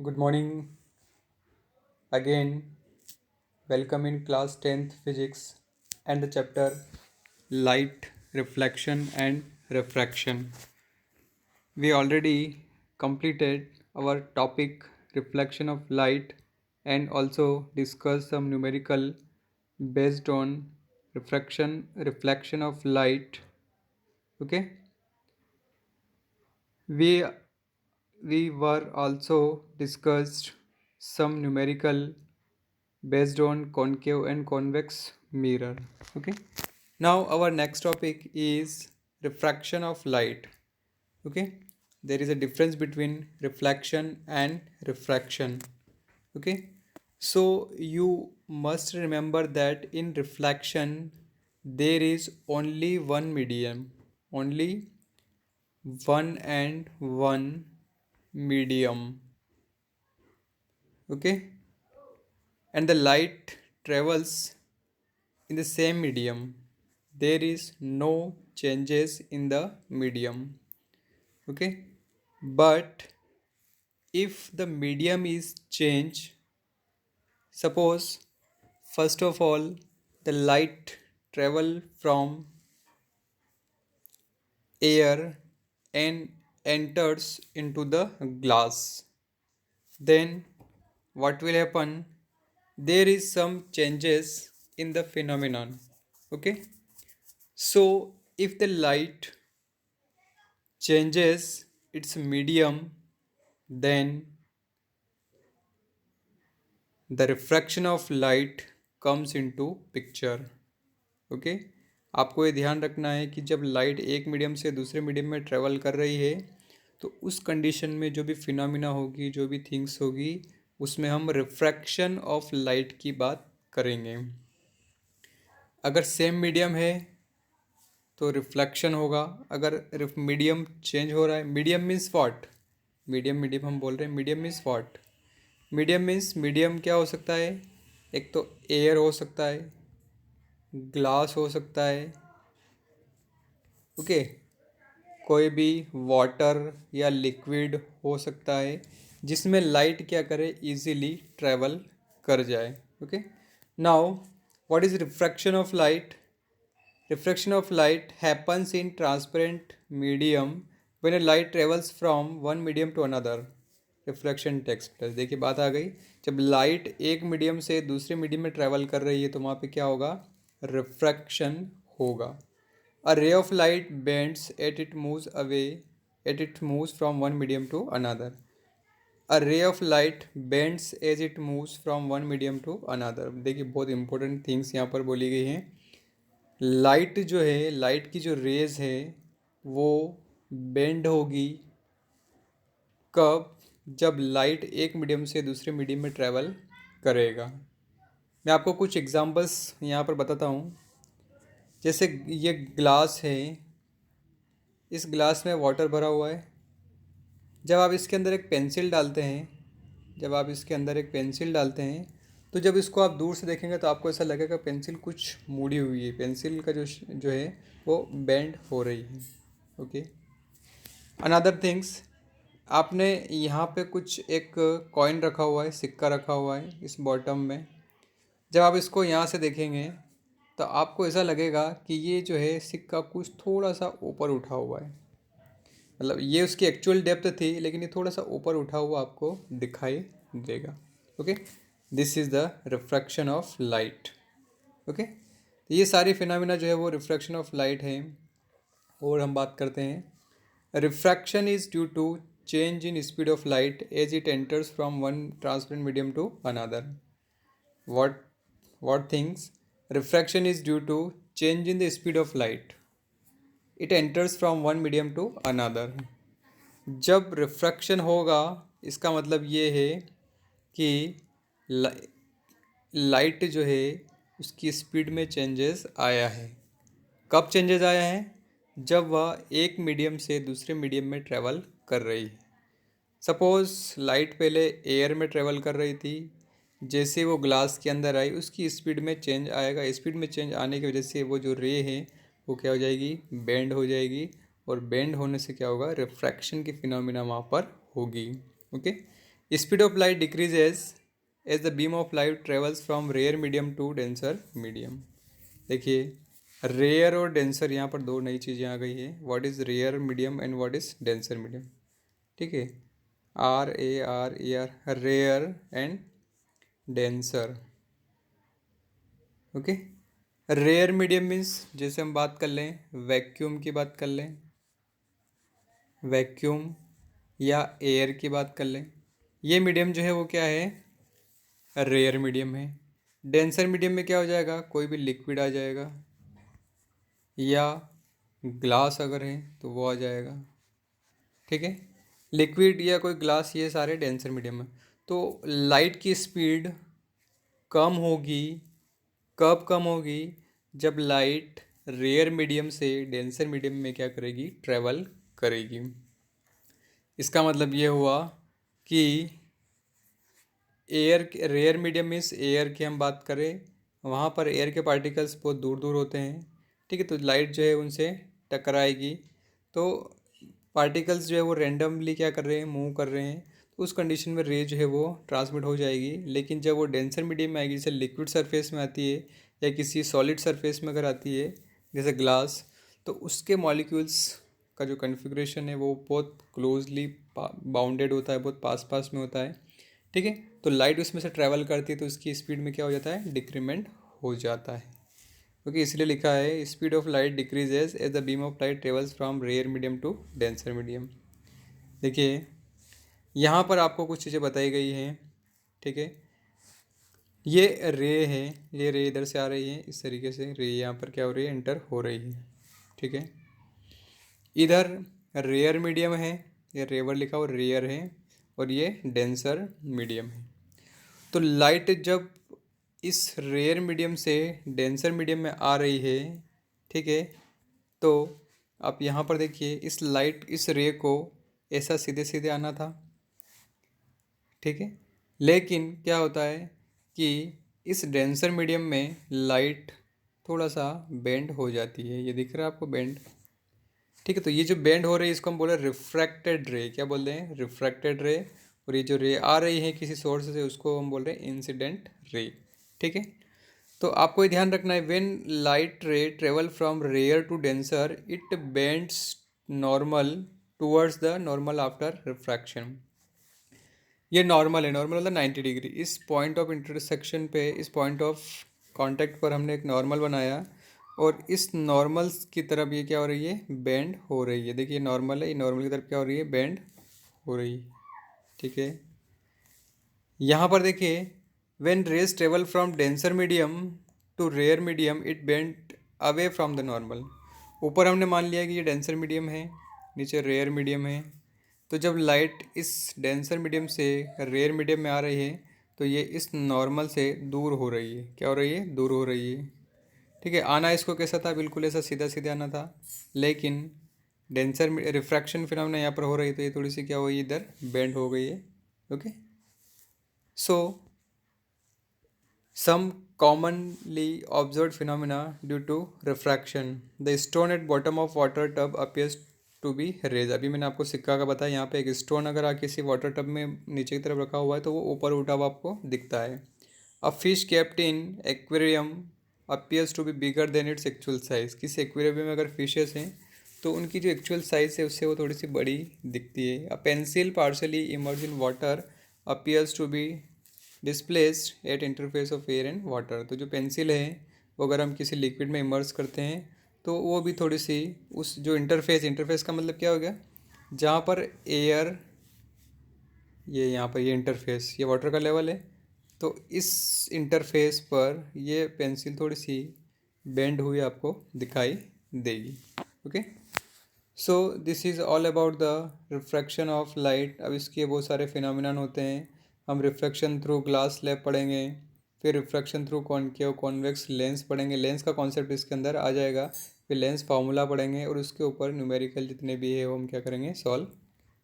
Good morning again. Welcome in class 10th physics and the chapter light, reflection and refraction. We already completed our topic reflection of light and also discussed some numerical based on reflection of light. Okay? We we were also discussed some numerical based on concave and convex mirror. Okay, now our next topic is refraction of light. Okay, there is a difference between reflection and refraction. Okay, so you must remember that in reflection there is only one medium, only one and one medium. Okay, and the light travels in the same medium. There is no changes in the medium. Okay, but if the medium is changed, suppose first of all the light travel from air and enters into the glass, then what will happen? There is some changes in the phenomenon. Okay, so if the light changes its medium, then the refraction of light comes into picture. Okay, आपको ये ध्यान रखना है कि जब light एक medium से दूसरे मीडियम में ट्रेवल कर रही है तो उस कंडीशन में जो भी फिनोमिना होगी, जो भी थिंग्स होगी, उसमें हम रिफ्रैक्शन ऑफ लाइट की बात करेंगे। अगर सेम मीडियम है तो रिफ्लेक्शन होगा। अगर मीडियम चेंज हो रहा है, medium means what? Medium medium हम बोल रहे हैं, medium means what? Medium means medium क्या हो सकता है? एक तो एयर हो सकता है, ग्लास हो सकता है, ओके, कोई भी वाटर या लिक्विड हो सकता है जिसमें लाइट क्या करे, इजीली ट्रेवल कर जाए। Okay, now what is refraction of light? Refraction of light happens in transparent medium when a light travels from one medium to another. Refraction takes place. देखिए बात आ गई, जब लाइट एक मीडियम से दूसरे मीडियम में ट्रैवल कर रही है तो वहाँ पे क्या होगा? रिफ्रैक्शन होगा। A ray of light bends at it moves away, at it moves from one medium to another. A ray of light bends as it moves from one medium to another. देखिए बहुत important things यहाँ पर बोली गई हैं। Light जो है, light की जो रेज है वो बेंड होगी कब? जब लाइट एक मीडियम से दूसरे मीडियम में ट्रैवल करेगा। मैं आपको कुछ एग्जांपल्स यहाँ पर बताता हूँ। जैसे ये ग्लास है, इस ग्लास में वाटर भरा हुआ है। जब आप इसके अंदर एक पेंसिल डालते हैं, जब आप इसके अंदर एक पेंसिल डालते हैं तो जब इसको आप दूर से देखेंगे तो आपको ऐसा लगेगा पेंसिल कुछ मुड़ी हुई है, पेंसिल का जो है वो बेंड हो रही है। ओके, अनदर थिंग्स, आपने यहाँ पे कुछ एक कॉइन रखा हुआ है, सिक्का रखा हुआ है इस बॉटम में। जब आप इसको यहाँ से देखेंगे तो आपको ऐसा लगेगा कि ये जो है सिक्का कुछ थोड़ा सा ऊपर उठा हुआ है। मतलब ये उसकी एक्चुअल डेप्थ थी लेकिन ये थोड़ा सा ऊपर उठा हुआ आपको दिखाई देगा। Okay, this is the refraction of light. Okay, तो ये सारी फिनोमिना जो है वो रिफ्रैक्शन ऑफ लाइट है। और हम बात करते हैं, refraction is due to change in speed of light as it enters from one transparent medium to another. what what things? Refraction is due to change in the speed of light, it enters from one medium to another. जब refraction होगा इसका मतलब ये है कि light जो है उसकी स्पीड में चेंजेस आया है। कब चेंजेस आया है? जब वह एक मीडियम से दूसरे मीडियम में ट्रैवल कर रही है। सपोज़ लाइट पहले एयर में ट्रैवल कर रही थी, जैसे वो ग्लास के अंदर आई उसकी स्पीड में चेंज आएगा। स्पीड में चेंज आने की वजह से वो जो रे है वो क्या हो जाएगी? बेंड हो जाएगी। और बेंड होने से क्या होगा? रिफ्रैक्शन की फिनोमिना वहाँ पर होगी। Okay, speed of light decreases as the beam of light travels from rare medium to denser medium. देखिए, रेयर और डेंसर, यहाँ पर दो नई चीज़ें आ गई है। What is rare medium and what is denser medium. ठीक है, RAR rare and denser. Okay, rare medium means जैसे हम बात कर लें वैक्यूम की बात कर लें, वैक्यूम या एयर की बात कर लें, ये मीडियम जो है वो क्या है, रेयर मीडियम है। डेंसर मीडियम में क्या हो जाएगा, कोई भी लिक्विड आ जाएगा या ग्लास अगर है तो वो आ जाएगा। ठीक है, लिक्विड या कोई ग्लास, ये सारे डेंसर मीडियम है। तो लाइट की स्पीड कम होगी, कब कम होगी, जब लाइट रेयर मीडियम से डेंसर मीडियम में क्या करेगी, ट्रेवल करेगी। इसका मतलब ये हुआ कि air, rare medium means air की हम बात करें, वहाँ पर एयर के पार्टिकल्स बहुत दूर दूर होते हैं। ठीक है, तो लाइट जो है उनसे टकराएगी, तो पार्टिकल्स जो है वो रेंडमली क्या कर रहे हैं, मूव कर रहे हैं, तो उस कंडीशन में रे जो है वो ट्रांसमिट हो जाएगी। लेकिन जब वो डेंसर मीडियम में आएगी, जैसे लिक्विड सरफेस में आती है या किसी सॉलिड सरफेस में अगर आती है जैसे ग्लास, तो उसके मॉलिक्यूल्स का जो कन्फिग्रेशन है वो बहुत क्लोजली बाउंडेड होता है, बहुत पास पास में होता है। ठीक है, तो लाइट उसमें से ट्रैवल करती है तो उसकी स्पीड में क्या हो जाता है, डिक्रीमेंट हो जाता है। क्योंकि इसलिए लिखा है speed of light decreases as the beam of light travels from rare medium to denser medium. देखिए, यहाँ पर आपको कुछ चीज़ें बताई गई हैं। ठीक है, ये रे है, ये रे इधर से आ रही है, इस तरीके से रे यहाँ पर क्या हो रही है, एंटर हो रही है। ठीक है, इधर रेयर मीडियम है, ये रेवर लिखा हुआ रेयर है, और ये डेंसर मीडियम है। तो लाइट जब इस रेयर मीडियम से डेंसर मीडियम में आ रही है, ठीक है, तो आप यहाँ पर देखिए, इस लाइट, इस रे को ऐसा सीधे सीधे आना था। ठीक है, लेकिन क्या होता है कि इस डेंसर मीडियम में लाइट थोड़ा सा बेंड हो जाती है। ये दिख रहा है आपको, बेंड। ठीक है, तो ये जो बेंड हो रही है इसको हम बोल रहे हैं रिफ्रैक्टेड रे। क्या बोलते हैं, रिफ्रैक्टेड रे। और ये जो रे आ रही है किसी सोर्स से, उसको हम बोल रहे हैं इंसिडेंट रे। ठीक है, तो आपको ये ध्यान रखना है, when light ray travel from rare to denser it bends normal towards the normal after refraction. ये नॉर्मल है, नॉर्मल मतलब 90 डिग्री। इस पॉइंट ऑफ इंटरसेक्शन पे, इस पॉइंट ऑफ कांटेक्ट पर हमने एक नॉर्मल बनाया, और इस नॉर्मल की तरफ ये क्या हो रही है, बेंड हो रही है। देखिए, नॉर्मल है, ये नॉर्मल की तरफ क्या हो रही है, बेंड हो रही है। ठीक है, यहाँ पर देखिए, when rays travel from denser medium to rare medium it bend away from the normal. ऊपर हमने मान लिया कि ये डेंसर मीडियम है, नीचे रेयर मीडियम है। तो जब लाइट इस डेंसर मीडियम से रेयर मीडियम में आ रही है, तो ये इस नॉर्मल से दूर हो रही है। क्या हो रही है, दूर हो रही है। ठीक है, आना इसको कैसा था, बिल्कुल ऐसा सीधा सीधा आना था, लेकिन डेंसर रिफ्रैक्शन फिनोमेना यहाँ पर हो रही है, तो ये थोड़ी सी क्या हुई, इधर बेंड हो गई है। Okay, so some commonly observed phenomena due to refraction. The stone at bottom of water tub appears to be raised. अभी मैंने आपको सिक्का का बताया, यहाँ पे एक स्टोन अगर किसी वाटर टब में नीचे की तरफ रखा हुआ है तो वो ऊपर उठा हुआ आपको दिखता है। A fish kept in aquarium appears to be bigger than its actual size. किसी एक्वेरियम में अगर फिशेस हैं तो उनकी जो एक्चुअल साइज है उससे वो थोड़ी सी बड़ी दिखती है। A pencil partially emerge in water appears to be displaced at interface of air and water. तो जो पेंसिल है वो अगर हम किसी लिक्विड में इमर्स करते हैं तो वो भी थोड़ी सी उस जो इंटरफेस, इंटरफेस का मतलब क्या हो गया, जहाँ पर एयर, ये यहाँ पर ये इंटरफेस, ये वाटर का लेवल है, तो इस इंटरफेस पर ये पेंसिल थोड़ी सी बेंड हुई आपको दिखाई देगी। Okay, so this is all about the refraction of light. अब इसके बहुत सारे फिनोमिनन होते हैं। हम रिफ्रैक्शन थ्रू ग्लास स्लैब पढ़ेंगे, फिर refraction through concave convex lens पढ़ेंगे, लेंस का कॉन्सेप्ट इसके अंदर आ जाएगा, फिर लेंस फार्मूला पढ़ेंगे, और उसके ऊपर न्यूमेरिकल जितने भी है वो हम क्या करेंगे, सॉल्व